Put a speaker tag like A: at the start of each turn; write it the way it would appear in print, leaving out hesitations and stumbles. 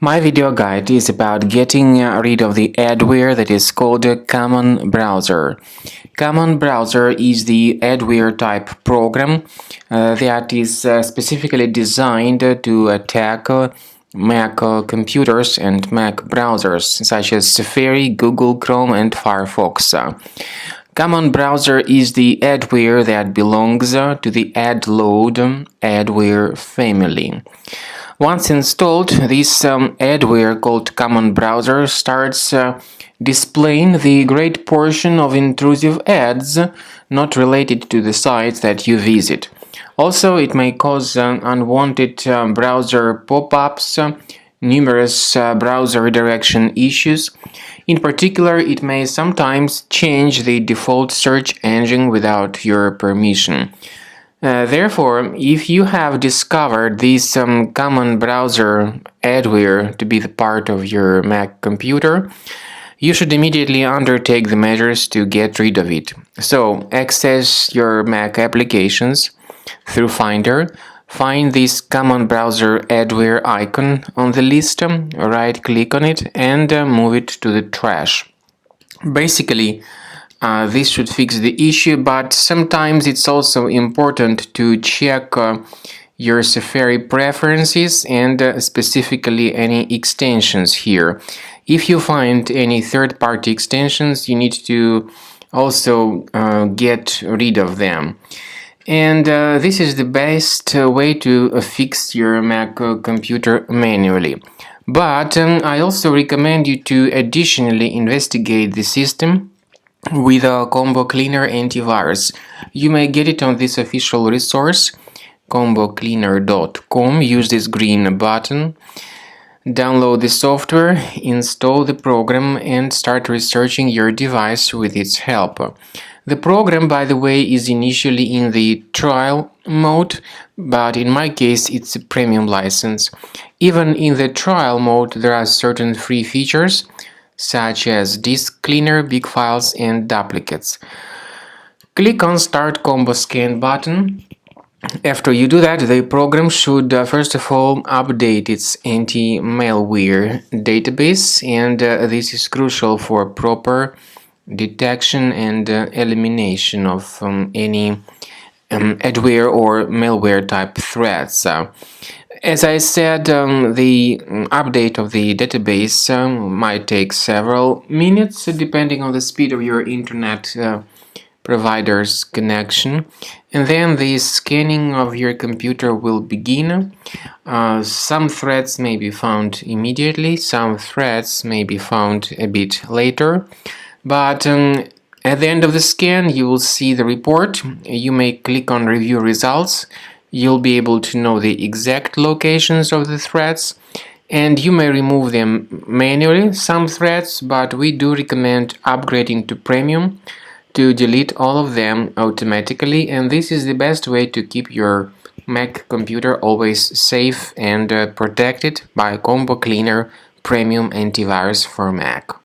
A: My video guide is about getting rid of the adware that is called CommonBrowser. CommonBrowser is the adware type program that is specifically designed to attack Mac computers and Mac browsers such as Safari, Google Chrome, and Firefox. CommonBrowser is the adware that belongs to the adload adware family. Once installed, this adware called CommonBrowser starts displaying the great portion of intrusive ads not related to the sites that you visit. Also, it may cause unwanted browser pop-ups, numerous browser redirection issues. In particular, it may sometimes change the default search engine without your permission. Therefore, if you have discovered this CommonBrowser adware to be the part of your Mac computer, you should immediately undertake the measures to get rid of it. So, access your Mac applications through Finder, find this CommonBrowser adware icon on the list, right-click on it, and move it to the trash. Basically, this should fix the issue, but sometimes it's also important to check your Safari preferences and specifically any extensions here. If you find any third-party extensions, you need to also get rid of them. And this is the best way to fix your Mac computer manually. But I also recommend you to additionally investigate the system with a Combo Cleaner antivirus. You may get it on this official resource, combocleaner.com. Use this green button. Download the software, install the program, and start researching your device with its help. The program, by the way, is initially in the trial mode, but in my case it's a premium license. Even in the trial mode, there are certain free features such as disk cleaner, big files, and duplicates. Click on Start Combo Scan button. After you do that, the program should first of all update its anti-malware database, and this is crucial for proper detection and elimination of any adware or malware type threats. As I said, the update of the database might take several minutes depending on the speed of your internet provider's connection, and then the scanning of your computer will begin. Some threats may be found immediately, some threats may be found a bit later, but at the end of the scan you will see the report. You may click on Review Results. You'll be able to know the exact locations of the threats, and you may remove them manually, some threats, but we do recommend upgrading to Premium to delete all of them automatically, and this is the best way to keep your Mac computer always safe and protected by Combo Cleaner Premium Antivirus for Mac.